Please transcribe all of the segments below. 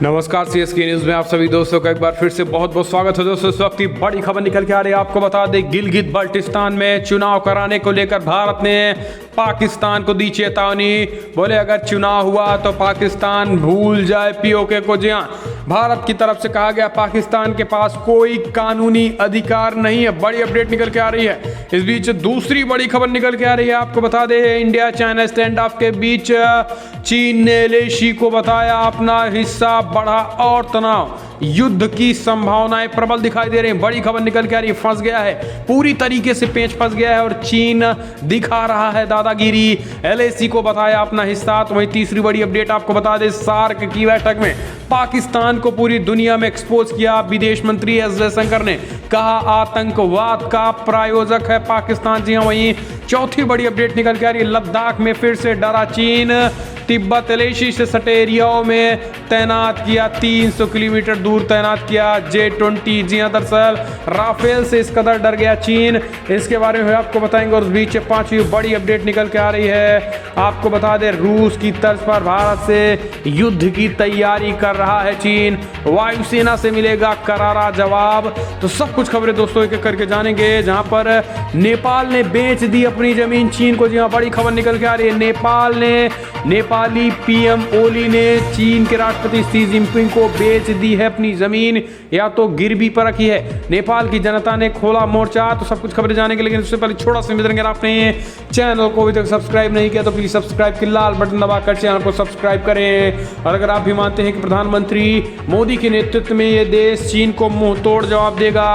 नमस्कार CSK news में आप सभी दोस्तों का एक बार फिर से बहुत बहुत स्वागत है दोस्तों। इस वक्त की बड़ी खबर निकल के आ रही है, आपको बता दें गिलगित बाल्टिस्तान में चुनाव कराने को लेकर भारत ने पाकिस्तान को दी चेतावनी। बोले अगर चुनाव हुआ तो पाकिस्तान भूल जाए पीओके को। जी हाँ, भारत की तरफ से कहा गया पाकिस्तान के पास कोई कानूनी अधिकार नहीं है। बड़ी अपडेट निकल के आ रही है। इस बीच दूसरी बड़ी खबर निकल के आ रही है, आपको बता दें इंडिया चाइना स्टैंड ऑफ के बीच चीन ने एलएसी को बताया अपना हिस्सा बढ़ा और तनाव, युद्ध की संभावनाएं प्रबल दिखाई दे रही हैं। बड़ी खबर निकल के आ रही है, फंस गया है, पूरी तरीके से पेंच फंस गया है और चीन दिखा रहा है दादागिरी। एलएसी को बताया अपना हिस्सा। तो वहीं तीसरी बड़ी अपडेट आपको बता दें, सार्क की बैठक में पाकिस्तान को पूरी दुनिया में एक्सपोज किया। विदेश मंत्री एस जयशंकर ने कहा आतंकवाद का प्रायोजक है पाकिस्तान। जी हाँ, वहीं चौथी बड़ी अपडेट निकल के आ रही है, लद्दाख में फिर से डरा चीन। तिब्बत एलएसी से सटे एरियाओं में तैनात किया, 300 किलोमीटर दूर तैनात किया J-20। जी हाँ, दरअसल राफेल से इस कदर डर गया चीन, इसके बारे में आपको बताएंगे। और उस बीच पांचवी बड़ी अपडेट निकल के आ रही है, आपको बता दें रूस की तर्ज पर भारत से युद्ध की तैयारी कर रहा है चीन। वायुसेना से मिलेगा करारा जवाब। तो सब कुछ खबरें दोस्तों एक एक करके जानेंगे। जहां पर नेपाल ने बेच दी अपनी जमीन चीन को। जी हाँ, बड़ी खबर निकल के आ रही है, नेपाली पीएम ओली ने चीन के राष्ट्रपति शी जिनपिंग को बेच दी है अपनी जमीन, या तो गिरवी पर रखी है। नेपाल की जनता ने खोला मोर्चा। तो सब कुछ खबरें जानेंगे, लेकिन उससे पहले छोटा सा निवेदन, अगर आपने चैनल को अभी तक सब्सक्राइब नहीं किया तो प्लीज सब्सक्राइब की लाल बटन दबाकर चैनल को सब्सक्राइब करें। और अगर आप भी मानते हैं कि प्रधानमंत्री मोदी के नेतृत्व में ये देश चीन को मुंह तोड़ जवाब देगा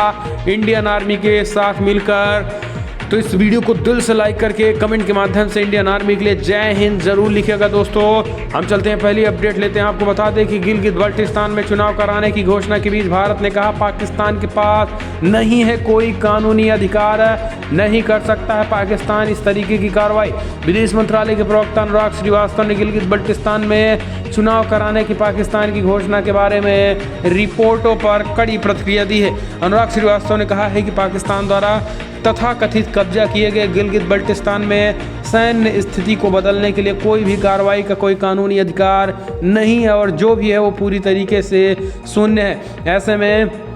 इंडियन आर्मी के साथ मिलकर, तो इस वीडियो को दिल से लाइक करके कमेंट के माध्यम से इंडियन आर्मी के लिए जय हिंद जरूर लिखिएगा। दोस्तों हम चलते हैं, पहली अपडेट लेते हैं। आपको बता दें कि गिलगित बाल्टिस्तान में चुनाव कराने की घोषणा के बीच भारत ने कहा पाकिस्तान के पास नहीं है कोई कानूनी अधिकार, नहीं कर सकता है पाकिस्तान इस तरीके की कार्रवाई। विदेश मंत्रालय के प्रवक्ता अनुराग श्रीवास्तव ने गिलगित बाल्टिस्तान में चुनाव कराने की पाकिस्तान की घोषणा के बारे में रिपोर्टों पर कड़ी प्रतिक्रिया दी है। अनुराग श्रीवास्तव ने कहा है कि पाकिस्तान द्वारा तथाकथित कब्जा किए गए गिलगित बाल्टिस्तान में सैन्य स्थिति को बदलने के लिए कोई भी कार्रवाई का कोई कानूनी अधिकार नहीं है और जो भी है वो पूरी तरीके से शून्य है। ऐसे में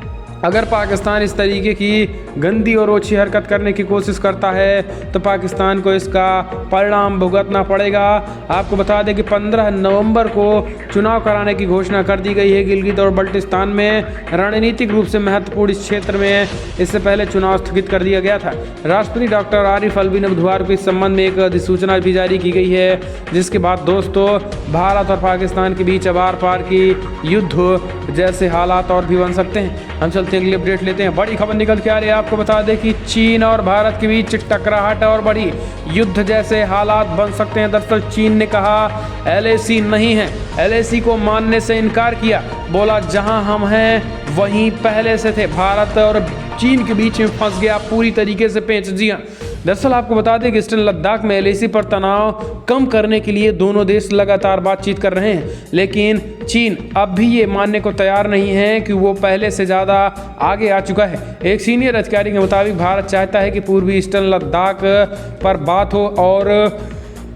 अगर पाकिस्तान इस तरीके की गंदी और ओछी हरकत करने की कोशिश करता है तो पाकिस्तान को इसका परिणाम भुगतना पड़ेगा। आपको बता दें कि 15 नवंबर को चुनाव कराने की घोषणा कर दी गई है गिलगित और बाल्टिस्तान में। रणनीतिक रूप से महत्वपूर्ण इस क्षेत्र में इससे पहले चुनाव स्थगित कर दिया गया था। राष्ट्रपति डॉक्टर आरिफ अलवी ने बुधवार को इस संबंध में एक अधिसूचना भी जारी की गई है, जिसके बाद दोस्तों भारत और पाकिस्तान के बीच आर पार की युद्ध जैसे हालात और भी बन सकते हैं। हम चलते हैं, अगली अपडेट लेते हैं। बड़ी खबर निकल के आ रही है, आपको बता दें कि चीन और भारत के बीच टकराहट और बड़ी युद्ध जैसे हालात बन सकते हैं। दरअसल चीन ने कहा एलएसी नहीं है, एलएसी को मानने से इनकार किया, बोला जहां हम हैं वहीं पहले से थे। भारत और चीन के बीच में फंस गया पूरी तरीके से पेंच। जी हाँ, दरअसल आपको बता दें कि ईस्टर्न लद्दाख में एलएसी पर तनाव कम करने के लिए दोनों देश लगातार बातचीत कर रहे हैं, लेकिन चीन अब भी ये मानने को तैयार नहीं है कि वो पहले से ज़्यादा आगे आ चुका है। एक सीनियर अधिकारी के मुताबिक भारत चाहता है कि पूर्वी ईस्टर्न लद्दाख पर बात हो और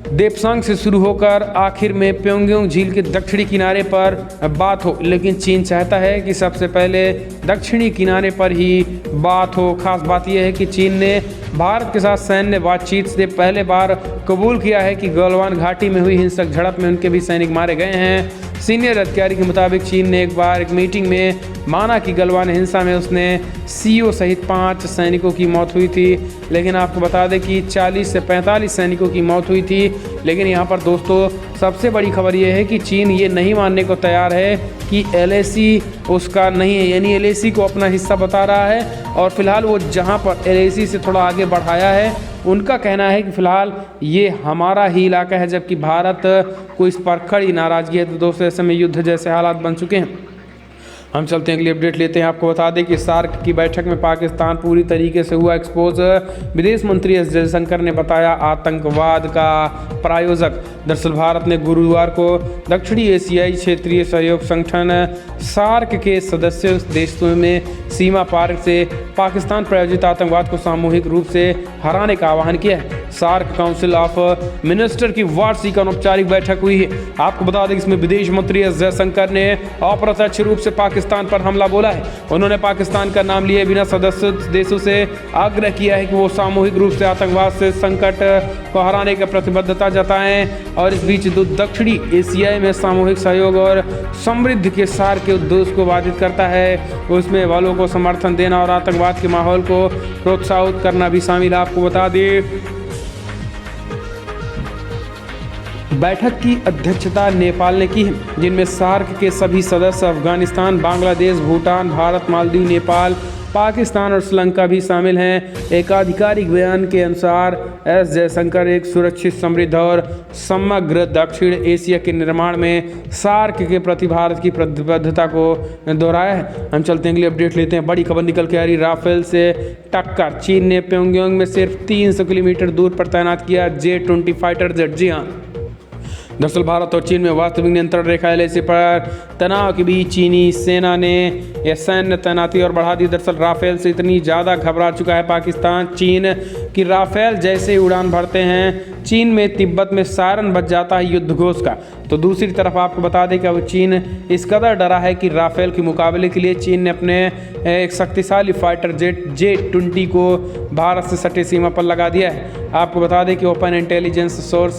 देपसांग से शुरू होकर आखिर में प्योंगयांग झील के दक्षिणी किनारे पर बात हो, लेकिन चीन चाहता है कि सबसे पहले दक्षिणी किनारे पर ही बात हो। खास बात यह है कि चीन ने भारत के साथ सैन्य बातचीत से पहले बार कबूल किया है कि गलवान घाटी में हुई हिंसक झड़प में उनके भी सैनिक मारे गए हैं। सीनियर अधिकारी के मुताबिक चीन ने एक बार एक मीटिंग में माना कि गलवान हिंसा में उसने सीओ सहित 5 सैनिकों की मौत हुई थी, लेकिन आपको बता दें कि 40 से 45 सैनिकों की मौत हुई थी। लेकिन यहाँ पर दोस्तों सबसे बड़ी खबर यह है कि चीन ये नहीं मानने को तैयार है कि एलएसी उसका नहीं है, यानी एलएसी को अपना हिस्सा बता रहा है। और फिलहाल वो जहाँ पर एलएसी से थोड़ा आगे बढ़ाया है, उनका कहना है कि फिलहाल ये हमारा ही इलाका है, जबकि भारत को इस पर खड़ी नाराजगी है। तो दोस्तों ऐसे में युद्ध जैसे हालात बन चुके हैं। हम चलते हैं अगली अपडेट लेते हैं। आपको बता दें कि सार्क की बैठक में पाकिस्तान पूरी तरीके से हुआ एक्सपोज। विदेश मंत्री एस जयशंकर ने बताया आतंकवाद का प्रायोजक। दरअसल भारत ने गुरुवार को दक्षिणी एशियाई क्षेत्रीय सहयोग संगठन सार्क के सदस्य देशों में सीमा पार से पाकिस्तान प्रायोजित आतंकवाद को सामूहिक रूप से हराने का आह्वान किया है। सार्क काउंसिल ऑफ मिनिस्टर की वार्षिक अनौपचारिक बैठक हुई है। आपको बता दें कि इसमें विदेश मंत्री एस जयशंकर ने अप्रत्यक्ष रूप से पाकिस्तान पर हमला बोला है। उन्होंने पाकिस्तान का नाम लिए बिना सदस्य देशों से आग्रह किया है कि वो सामूहिक रूप से आतंकवाद से संकट को हराने की प्रतिबद्धता जताएं। और इस बीच दक्षिणी एशिया में सामूहिक सहयोग और समृद्धि के सार्क के उद्देश्य को बाधित करता है, उसमें वालों को समर्थन देना और आतंकवाद के माहौल को प्रोत्साहित करना भी शामिल है। आपको बता दें बैठक की अध्यक्षता नेपाल ने की है, जिनमें सार्क के सभी सदस्य अफगानिस्तान, बांग्लादेश, भूटान, भारत, मालदीव, नेपाल, पाकिस्तान और श्रीलंका भी शामिल हैं। एक आधिकारिक बयान के अनुसार एस जयशंकर एक सुरक्षित, समृद्ध और समग्र दक्षिण एशिया के निर्माण में सार्क के प्रति भारत की प्रतिबद्धता को दोहराया है। हम चलते हैं अगली अपडेट लेते हैं। बड़ी खबर निकल के आ रही, राफेल से टक्कर। चीन ने प्योंगयांग में सिर्फ 300 किलोमीटर दूर पर तैनात किया J-20 फाइटर जेट। जी हाँ, दरअसल भारत और चीन में वास्तविक नियंत्रण रेखा एलएसी पर तनाव के बीच चीनी सेना ने यह सैन्य तैनाती और बढ़ा दी। दरअसल राफेल से इतनी ज़्यादा घबरा चुका है पाकिस्तान चीन कि राफेल जैसे ही उड़ान भरते हैं चीन में तिब्बत में सायरन बज जाता है युद्ध घोष का। तो दूसरी तरफ आपको बता दें कि अब चीन इस कदर डरा है कि राफेल के मुकाबले के लिए चीन ने अपने एक शक्तिशाली फाइटर जेट J-20 को भारत से सटे सीमा पर लगा दिया है। आपको बता दें कि ओपन इंटेलिजेंस सोर्स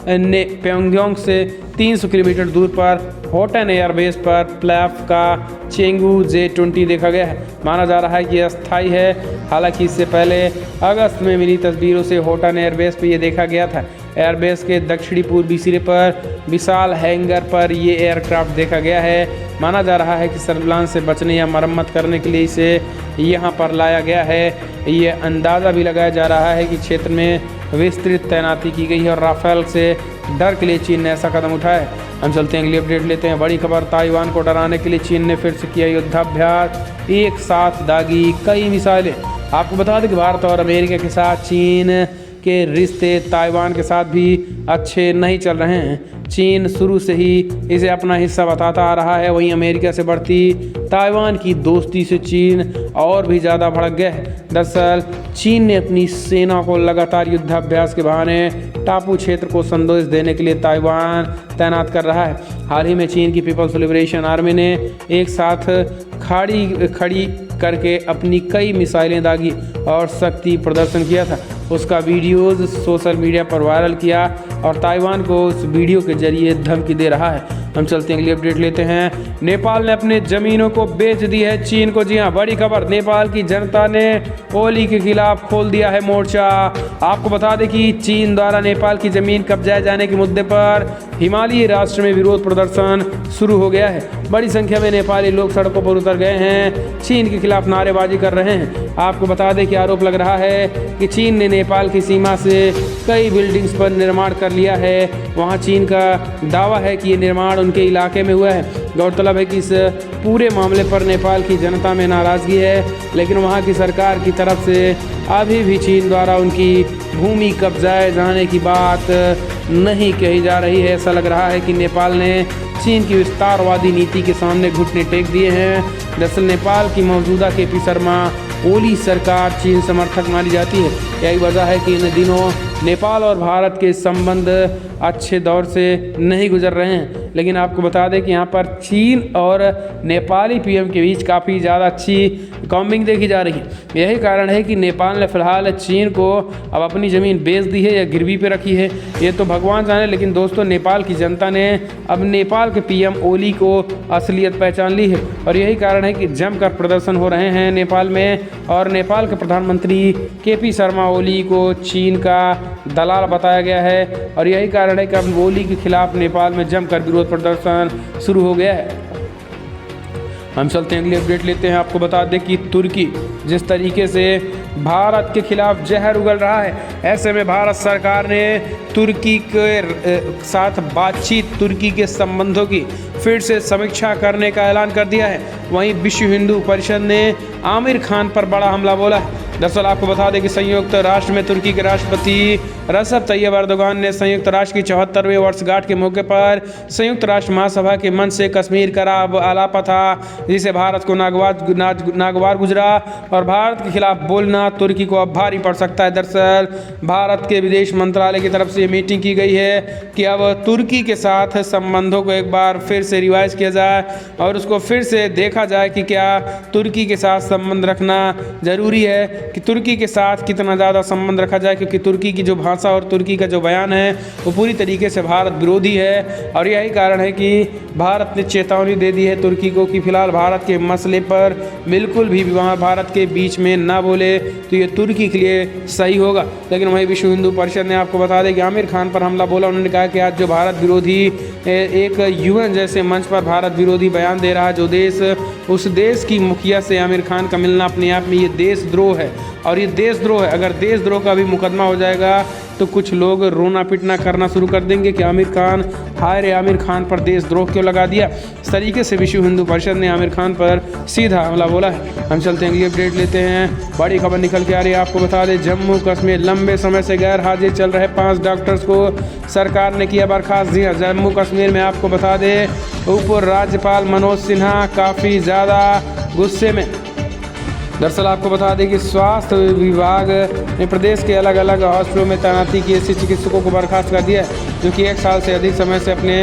ने प्योंगयांग से 300 किलोमीटर दूर पर होटन एयरबेस पर प्लैफ का चेंगू J-20 देखा गया है। माना जा रहा है कि अस्थायी है। हालांकि इससे पहले अगस्त में मिली तस्वीरों से होटन एयरबेस पर यह देखा गया था। एयरबेस के दक्षिणी पूर्वी सिरे पर विशाल हैंगर पर ये एयरक्राफ्ट देखा गया है। माना जा रहा है कि सर्विलांस से बचने या मरम्मत करने के लिए इसे यहाँ पर लाया गया है। ये अंदाज़ा भी लगाया जा रहा है कि क्षेत्र में विस्तृत तैनाती की गई है और राफेल से डर के लिए चीन ने ऐसा कदम उठाया है। हम चलते हैं अगली अपडेट लेते हैं। बड़ी खबर, ताइवान को डराने के लिए चीन ने फिर से किया युद्धाभ्यास, एक साथ दागी कई मिसाइलें। आपको बता दें कि भारत और अमेरिका के साथ चीन के रिश्ते ताइवान के साथ भी अच्छे नहीं चल रहे हैं। चीन शुरू से ही इसे अपना हिस्सा बताता आ रहा है। वहीं अमेरिका से बढ़ती ताइवान की दोस्ती से चीन और भी ज़्यादा भड़क गया है। दरअसल चीन ने अपनी सेना को लगातार युद्धाभ्यास के बहाने टापू क्षेत्र को संदेश देने के लिए ताइवान तैनात कर रहा है। हाल ही में चीन की पीपल्स लिबरेशन आर्मी ने एक साथ खड़ी करके अपनी कई मिसाइलें दागी और शक्ति प्रदर्शन किया था। उसका वीडियोज़ सोशल मीडिया पर वायरल किया और ताइवान को उस वीडियो के जरिए धमकी दे रहा है। हम चलते हैं अगली अपडेट लेते हैं। नेपाल ने अपने ज़मीनों को बेच दी है चीन को। जी हाँ, बड़ी खबर, नेपाल की जनता ने ओली के खिलाफ खोल दिया है मोर्चा। आपको बता दें कि चीन द्वारा नेपाल की ज़मीन कब्जाए जाने के मुद्दे पर हिमालयी राष्ट्र में विरोध प्रदर्शन शुरू हो गया है। बड़ी संख्या में नेपाली लोग सड़कों पर उतर गए हैं, चीन के खिलाफ नारेबाजी कर रहे हैं। आपको बता दें कि आरोप लग रहा है कि चीन ने नेपाल की सीमा से कई बिल्डिंग्स पर निर्माण कर लिया है। वहां चीन का दावा है कि ये निर्माण उनके इलाके में हुआ है। गौरतलब है कि इस पूरे मामले पर नेपाल की जनता में नाराज़गी है, लेकिन वहां की सरकार की तरफ से अभी भी चीन द्वारा उनकी भूमि कब्जाए जाने की बात नहीं कही जा रही है। ऐसा लग रहा है कि नेपाल ने चीन की विस्तारवादी नीति के सामने घुटने टेक दिए हैं। दरअसल नेपाल की मौजूदा KP शर्मा ओली सरकार चीन समर्थक मानी जाती है। यही वजह है कि इन दिनों नेपाल और भारत के संबंध अच्छे दौर से नहीं गुजर रहे हैं। लेकिन आपको बता दें कि यहाँ पर चीन और नेपाली PM के बीच काफ़ी ज़्यादा अच्छी कॉम्बिंग देखी जा रही है। यही कारण है कि नेपाल ने फिलहाल चीन को अब अपनी ज़मीन बेच दी है या गिरवी पे रखी है, ये तो भगवान जाने। लेकिन दोस्तों, नेपाल की जनता ने अब नेपाल के PM ओली को असलियत पहचान ली है और यही कारण है कि जमकर प्रदर्शन हो रहे हैं नेपाल में। और नेपाल के प्रधानमंत्री KP शर्मा ओली को चीन का दलाल बताया गया है और यही कारण है कि अब ओली के खिलाफ नेपाल में जमकर विरोध प्रदर्शन शुरू हो गया है। हम चलते हैं अगली अपडेट लेते हैं। आपको बता दें कि तुर्की जिस तरीके से भारत के खिलाफ जहर उगल रहा है। ऐसे में भारत सरकार ने तुर्की के साथ बातचीत, तुर्की के संबंधों की फिर से समीक्षा करने का ऐलान कर दिया है। वहीं विश्व हिंदू परिषद ने आमिर खान पर बड़ा हमला बोला है। दरअसल आपको बता दें कि संयुक्त राष्ट्र में तुर्की के राष्ट्रपति रजब तैयब अर्दोगान ने संयुक्त राष्ट्र की 74वें वर्षगांठ के मौके पर संयुक्त राष्ट्र महासभा के मंच से कश्मीर का आलापा था, जिसे भारत को नागवार गुजरा और भारत के खिलाफ बोलना तुर्की को अब भारी पड़ सकता है। दरअसल भारत के विदेश मंत्रालय की तरफ से ये मीटिंग की गई है कि अब तुर्की के साथ संबंधों को एक बार फिर से रिवाइज किया जाए और उसको फिर से देखा जाए कि क्या तुर्की के साथ संबंध रखना ज़रूरी है, कि तुर्की के साथ कितना ज़्यादा संबंध रखा जाए, क्योंकि तुर्की की जो भाषा और तुर्की का जो बयान है वो पूरी तरीके से भारत विरोधी है। और यही कारण है कि भारत ने चेतावनी दे दी है तुर्की को कि फिलहाल भारत के मसले पर बिल्कुल भी वहाँ भारत के बीच में ना बोले तो ये तुर्की के लिए सही होगा। लेकिन वहीं विश्व हिंदू परिषद ने आपको बता दें कि आमिर खान पर हमला बोला। उन्होंने कहा कि आज जो भारत विरोधी एक यूएन जैसे मंच पर भारत विरोधी बयान दे रहा है जो देश, उस देश की मुखिया से आमिर खान का मिलना अपने आप में ये देशद्रोह है। और ये देशद्रोह है, अगर देशद्रोह का भी मुकदमा हो जाएगा तो कुछ लोग रोना पिटना करना शुरू कर देंगे कि आमिर खान, हाय रे आमिर खान पर देशद्रोह क्यों लगा दिया। इस तरीके से विश्व हिंदू परिषद ने आमिर खान पर सीधा हमला बोला है। हम चलते हैं अगली अपडेट लेते हैं। बड़ी खबर निकल के आ रही है, आपको बता दें जम्मू कश्मीर लंबे समय से गैर हाजिर चल रहे 5 डॉक्टर्स को सरकार ने किया बर्खास्त। जी हाँ, जम्मू कश्मीर में आपको बता दें उप राज्यपाल मनोज सिन्हा काफ़ी ज़्यादा गुस्से में। दरअसल आपको बता दें कि स्वास्थ्य विभाग ने प्रदेश के अलग अलग हॉस्पिटलों में तैनाती की ऐसे चिकित्सकों को बर्खास्त कर दिया है जो कि 1 साल से अधिक समय से अपने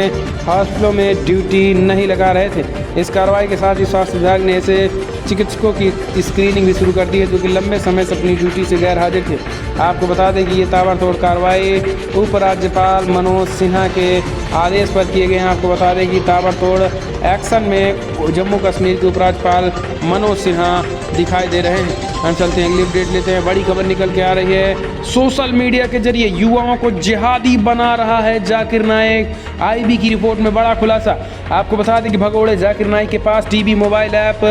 हॉस्पिटलों में ड्यूटी नहीं लगा रहे थे। इस कार्रवाई के साथ ही स्वास्थ्य विभाग ने ऐसे चिकित्सकों की स्क्रीनिंग भी शुरू कर दी है जो कि लंबे समय से अपनी ड्यूटी से गैर हाजिर थे। आपको बता दें कि ये ताबड़तोड़ कार्रवाई उपराज्यपाल मनोज सिन्हा के आदेश पर किए गए हैं। आपको बता दें कि ताबड़तोड़ एक्शन में जम्मू कश्मीर के उपराज्यपाल मनोज सिन्हा दिखाई दे रहे हैं। हम चलते हैं अगली अपडेट लेते हैं। बड़ी खबर निकल के आ रही है, सोशल मीडिया के जरिए युवाओं को जिहादी बना रहा है जाकिर नाइक। आईबी की रिपोर्ट में बड़ा खुलासा। आपको बता दें कि भगोड़े जाकिर नाइक के पास TV mobile app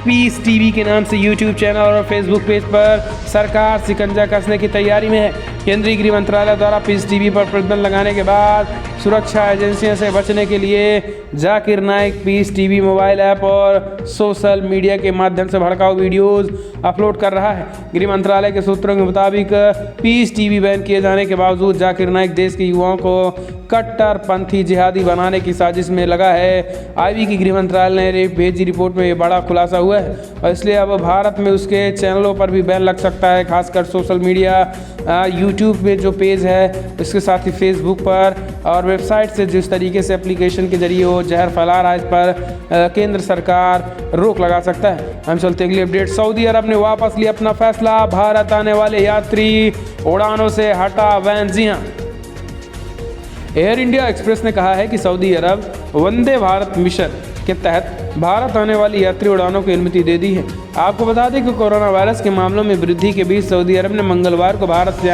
Peace TV के नाम से यूट्यूब चैनल और फेसबुक पेज पर सरकार शिकंजा कसने की तैयारी में है। केंद्रीय गृह मंत्रालय द्वारा पीस टीवी पर प्रतिबंध लगाने के बाद सुरक्षा एजेंसियों से बचने के लिए Zakir Naik peace TV mobile app और सोशल मीडिया के माध्यम से भड़काऊ वीडियोस अपलोड कर रहा है। गृह मंत्रालय के सूत्रों के मुताबिक पीस टीवी बैन किए जाने के बावजूद जाकिर नाइक देश के युवाओं को कट्टरपंथी जिहादी बनाने की साजिश में लगा है। आईबी की गृह मंत्रालय ने भेजी रिपोर्ट में ये बड़ा खुलासा हुआ है और इसलिए अब भारत में उसके चैनलों पर भी बैन लग सकता है, खासकर सोशल मीडिया यूट्यूब में जो पेज है, इसके साथ ही फेसबुक पर और वेबसाइट से जिस तरीके से एप्लीकेशन के जरिए वो जहर फैला रहा है, इस पर केंद्र सरकार रोक लगा सकता है। हम चलते अगली अपडेट। सऊदी अरब ने वापस लिया अपना फैसला, भारत आने वाले यात्री उड़ानों से हटा बैन। जी हाँ, एयर इंडिया एक्सप्रेस ने कहा है कि सऊदी अरब वंदे भारत मिशन के तहत भारत आने वाली यात्री उड़ानों की अनुमति दे दी है। आपको बता दें कि कोरोना वायरस के मामलों में वृद्धि के बीच सऊदी अरब ने मंगलवार को भारत से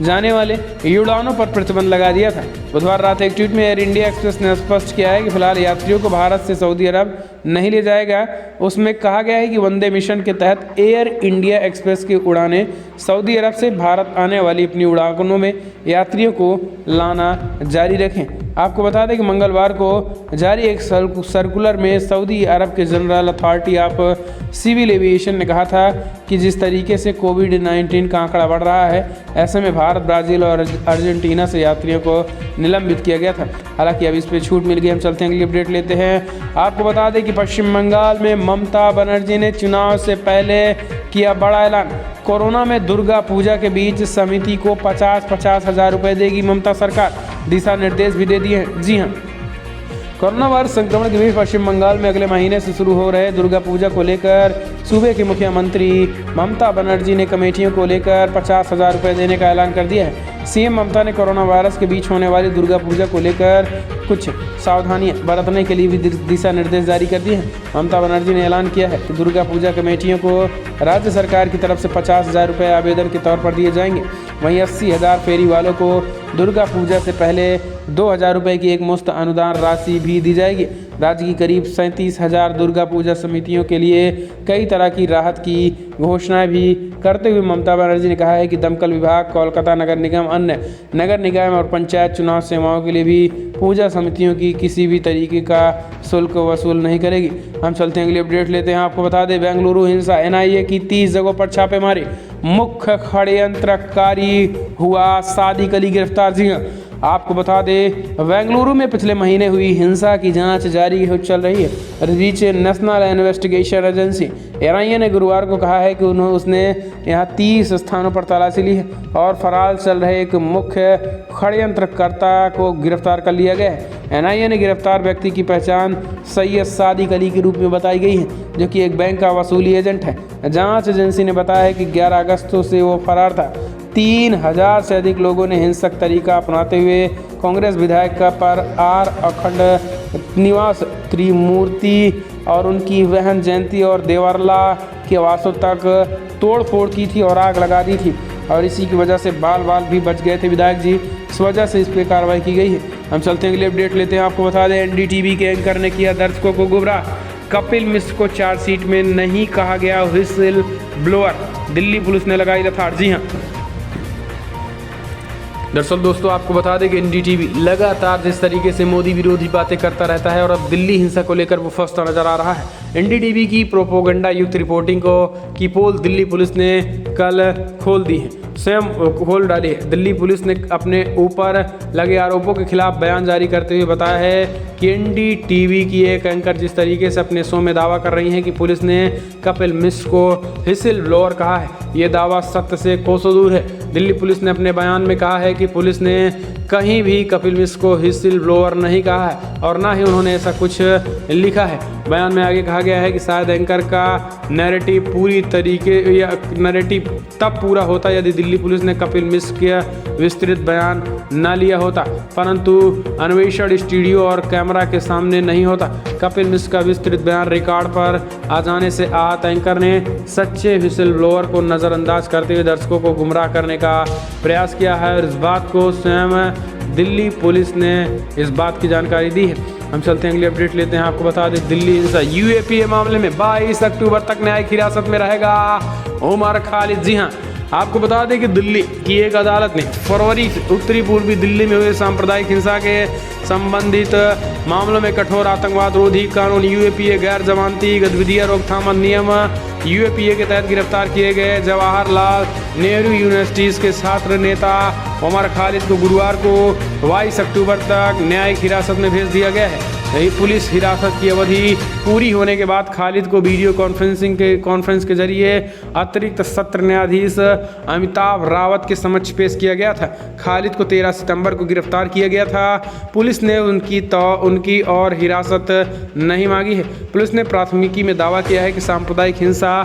जाने वाले उड़ानों पर प्रतिबंध लगा दिया था। बुधवार रात एक ट्वीट में एयर इंडिया एक्सप्रेस ने स्पष्ट किया है कि फिलहाल यात्रियों को भारत से सऊदी अरब नहीं ले जाएगा। उसमें कहा गया है कि वंदे मिशन के तहत एयर इंडिया एक्सप्रेस की उड़ानें सऊदी अरब से भारत आने वाली अपनी उड़ानों में यात्रियों को लाना जारी रखें। आपको बता दें कि मंगलवार को जारी एक सर्कुलर में सऊदी अरब के general authority of civil aviation ने कहा था कि जिस तरीके से कोविड-19 का आंकड़ा बढ़ रहा है, ऐसे में भारत, ब्राज़ील और अर्जेंटीना से यात्रियों को निलंबित किया गया था। हालांकि अब इस पर छूट मिल गई। हम चलते हैं अगली अपडेट लेते हैं। आपको बता दें कि पश्चिम बंगाल में ममता बनर्जी ने चुनाव से पहले किया बड़ा ऐलान। कोरोना में दुर्गा पूजा के बीच समिति को 50-50 हज़ार रुपये देगी ममता सरकार, दिशा निर्देश भी दे दिए हैं। जी हाँ, कोरोना वायरस संक्रमण के बीच पश्चिम बंगाल में अगले महीने से शुरू हो रहे दुर्गा पूजा को लेकर सूबे की मुख्यमंत्री ममता बनर्जी ने कमेटियों को लेकर 50 हज़ार रुपये देने का ऐलान कर दिया है। सीएम ममता ने कोरोना वायरस के बीच होने वाली दुर्गा पूजा को लेकर कुछ सावधानियां बरतने के लिए भी दिशा निर्देश जारी कर दिए हैं। ममता बनर्जी ने ऐलान किया है कि दुर्गा पूजा कमेटियों को राज्य सरकार की तरफ से 50 हज़ार रुपये आवेदन के तौर पर दिए जाएंगे। वहीं 80 हज़ार फेरी वालों को दुर्गा पूजा से पहले 2 हज़ार रुपये की एक मुफ्त अनुदान राशि भी दी जाएगी। राज्य की करीब 37,000 दुर्गा पूजा समितियों के लिए कई तरह की राहत की घोषणाएं भी करते हुए ममता बनर्जी ने कहा है कि दमकल विभाग, कोलकाता नगर निगम, अन्य नगर निगम और पंचायत चुनाव सेवाओं के लिए भी पूजा समितियों की किसी भी तरीके का शुल्क वसूल नहीं करेगी। हम चलते हैं अगली अपडेट लेते हैं। आपको बता दें, बेंगलुरु हिंसा, एनआईए की 30 जगहों पर छापेमारी, मुख्य षड्यंत्रकारी हुआ सादिक अली गिरफ्तार। जी हाँ, आपको बता दें, बेंगलुरु में पिछले महीने हुई हिंसा की जांच जारी चल रही है। इस बीच नेशनल इन्वेस्टिगेशन एजेंसी एनआईए ने गुरुवार को कहा है कि उसने यहां 30 स्थानों पर तलाशी ली है और फरार चल रहे एक मुख्य षड्यंत्रकर्ता को गिरफ्तार कर लिया गया है। एनआईए ने गिरफ्तार व्यक्ति की पहचान सैयद सादिक अली के रूप में बताई गई है, जो कि एक बैंक का वसूली एजेंट है। जांच एजेंसी ने बताया है कि 11 अगस्त से वो फरार था। 3,000 से अधिक लोगों ने हिंसक तरीका अपनाते हुए कांग्रेस विधायक पर आर अखंड निवास त्रिमूर्ति और उनकी बहन जयंती और देवरला के आवासों तक तोड़फोड़ की थी और आग लगा दी थी, और इसी की वजह से बाल भी बच गए थे विधायक जी। इस वजह से इस पर कार्रवाई की गई है। हम चलते हैं अगले अपडेट लेते हैं। आपको बता दें, एनडीटीवी के एंकर ने किया दर्शकों को गुमराह, कपिल मिश्र को चार्जशीट में नहीं कहा गया व्हिसिल ब्लोअर, दिल्ली पुलिस ने लगाई लताड़। जी हाँ दरअसल दोस्तों, आपको बता दें कि एनडीटीवी लगातार जिस तरीके से मोदी विरोधी बातें करता रहता है और अब दिल्ली हिंसा को लेकर वो फंसता नजर आ रहा है। एनडीटीवी की प्रोपोगंडा युक्त रिपोर्टिंग की पोल दिल्ली पुलिस ने कल खोल दी है, स्वयं खोल डाली है। दिल्ली पुलिस ने अपने ऊपर लगे आरोपों के खिलाफ बयान जारी करते हुए बताया है कि एनडीटीवी की एक एंकर जिस तरीके से अपने शो में दावा कर रही हैं कि पुलिस ने कपिल मिश्र को व्हिसिल ब्लोअर कहा है, ये दावा सत्य से कोसों दूर है। दिल्ली पुलिस ने अपने बयान में कहा है कि पुलिस ने कहीं भी कपिल मिश्र को व्हिसिल ब्लोअर नहीं कहा है और ना ही उन्होंने ऐसा कुछ लिखा है। बयान में आगे कहा गया है कि शायद एंकर का नैरेटिव तब पूरा होता यदि दिल्ली पुलिस ने कपिल मिश्र का विस्तृत बयान न लिया होता, परंतु अन्वेषण स्टूडियो और कैमरा के सामने नहीं होता। कपिल मिश्र का विस्तृत बयान रिकॉर्ड पर आ जाने से आहत एंकर ने सच्चे व्हिसिल ब्लोअर को नज़रअंदाज करते हुए दर्शकों को गुमराह करने का प्रयास किया है और इस बात को स्वयं दिल्ली पुलिस ने इस बात की जानकारी दी है। हम चलते हैं अगली अपडेट लेते हैं। आपको बता दें, दिल्ली हिंसा यूएपीए मामले में 22 अक्टूबर तक न्यायिक हिरासत में रहेगा उमर खालिद। जी हाँ, आपको बता दें कि दिल्ली की एक अदालत ने फरवरी से उत्तरी पूर्वी दिल्ली में हुए सांप्रदायिक हिंसा के संबंधित मामलों में कठोर आतंकवाद रोधी कानून यूएपीए गैर जमानती गतिविधियां रोकथाम अधिनियम यूएपीए के तहत गिरफ्तार किए गए जवाहरलाल नेहरू यूनिवर्सिटी के छात्र नेता उमर खालिद को गुरुवार को 22 अक्टूबर तक न्यायिक हिरासत में भेज दिया गया है। यही पुलिस हिरासत की अवधि पूरी होने के बाद खालिद को वीडियो कॉन्फ्रेंस के जरिए अतिरिक्त सत्र न्यायाधीश अमिताभ रावत के समक्ष पेश किया गया था। खालिद को 13 सितंबर को गिरफ्तार किया गया था। पुलिस ने उनकी और हिरासत नहीं मांगी है। पुलिस ने प्राथमिकी में दावा किया है कि सांप्रदायिक हिंसा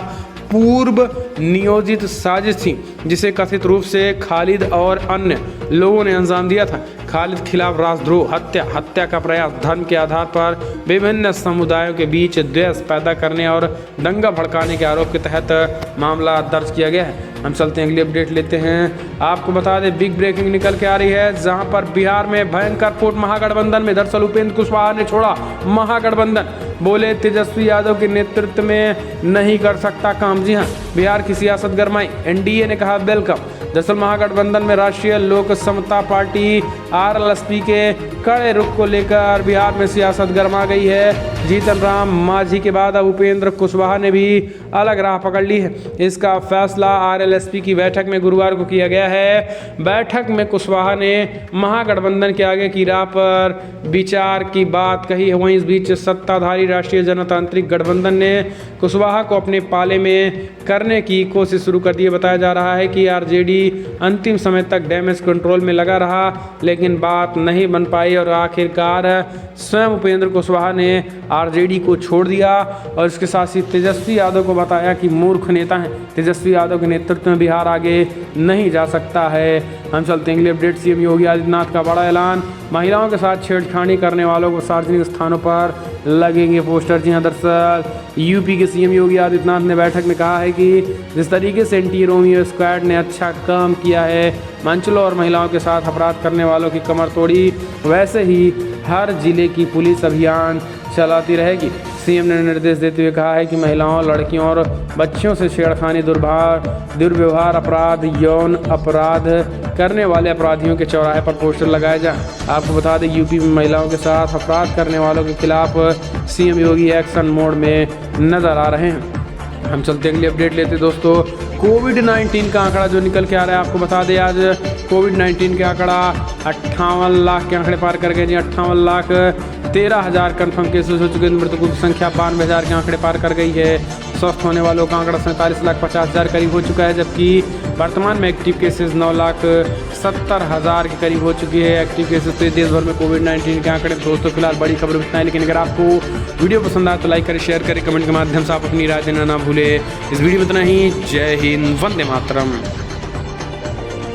पूर्व नियोजित साजिश थी, जिसे कथित रूप से खालिद और अन्य लोगों ने अंजाम दिया था। खालिद खिलाफ राष्ट्रद्रोह, हत्या का प्रयास, धर्म के आधार पर विभिन्न समुदायों के बीच द्वेष पैदा करने और दंगा भड़काने के आरोप के तहत मामला दर्ज किया गया है। हम चलते हैं अगली अपडेट लेते हैं। आपको बता दें, बिग ब्रेकिंग निकल के आ रही है, जहां पर बिहार में भयंकर फूट महागठबंधन में। दरअसल उपेंद्र कुशवाहा ने छोड़ा महागठबंधन, बोले तेजस्वी यादव के नेतृत्व में नहीं कर सकता काम। जी हाँ, बिहार की सियासत गरमाई, एनडीए ने कहा वेलकम। दरअसल महागठबंधन में राष्ट्रीय लोक समता पार्टी आरएलएसपी के कड़े रुख को लेकर बिहार में सियासत गरमा गई है। जीतन राम मांझी के बाद अब उपेंद्र कुशवाहा ने भी अलग राह पकड़ ली है। इसका फैसला आरएलएसपी की बैठक में गुरुवार को किया गया है। बैठक में कुशवाहा ने महागठबंधन के आगे की राह पर विचार की बात कही है। वहीं इस बीच सत्ताधारी राष्ट्रीय जनतांत्रिक गठबंधन ने कुशवाहा को अपने पाले में करने की कोशिश शुरू कर दी। बताया जा रहा है कि आरजेडी अंतिम समय तक डैमेज कंट्रोल में लगा रहा, लेकिन बात नहीं बन पाई और आखिरकार स्वयं उपेंद्र कुशवाहा ने आरजेडी को छोड़ दिया और इसके साथ ही तेजस्वी यादव को बताया कि मूर्ख नेता हैं, तेजस्वी यादव के नेतृत्व में बिहार आगे नहीं जा सकता है। हम चलते हैं अगले अपडेट। सीएम योगी आदित्यनाथ का बड़ा ऐलान, महिलाओं के साथ छेड़छाड़ी करने वालों को सार्वजनिक स्थानों पर लगेंगे पोस्टर। जी हाँ, दरअसल यूपी के सीएम योगी आदित्यनाथ ने बैठक में कहा है कि जिस तरीके से एंटी रोमियो स्क्वाड ने अच्छा काम किया है, मंचलों और महिलाओं के साथ अपराध करने वालों की कमर तोड़ी, वैसे ही हर जिले की पुलिस अभियान चलाती रहेगी। सीएम ने निर्देश देते हुए कहा है कि महिलाओं, लड़कियों और बच्चियों से छेड़खानी, दुर्व्यवहार, अपराध, यौन अपराध करने वाले अपराधियों के चौराहे पर पोस्टर लगाए जाए। आपको बता दें, यूपी में महिलाओं के साथ अपराध करने वालों के खिलाफ सीएम योगी एक्शन मोड में नजर आ रहे हैं। हम चलते अगली अपडेट लेते दोस्तों। कोविड-19 का आंकड़ा जो निकल के आ रहा है, आपको बता दें आज कोविड-19 के आंकड़ा 58 लाख के आंकड़े पार कर गए जी। 58,13,000 कन्फर्म केसेस हो चुके हैं। मृतकों की संख्या 92,000 के आंकड़े पार कर गई है। स्वस्थ होने वालों का आंकड़ा 47,50,000 करीब हो चुका है, जबकि वर्तमान में एक्टिव केसेस 9,70,000 के करीब हो चुकी है। एक्टिव केसेस तो देश भर में कोविड-19 के आंकड़े दोस्तों फिलहाल बड़ी खबर इतना है। लेकिन अगर आपको वीडियो पसंद आए तो लाइक करें, शेयर करें, कमेंट के माध्यम से आप अपनी राय देना ना भूले। इस वीडियो में इतना ही। जय हिंद, वंदे मातरम।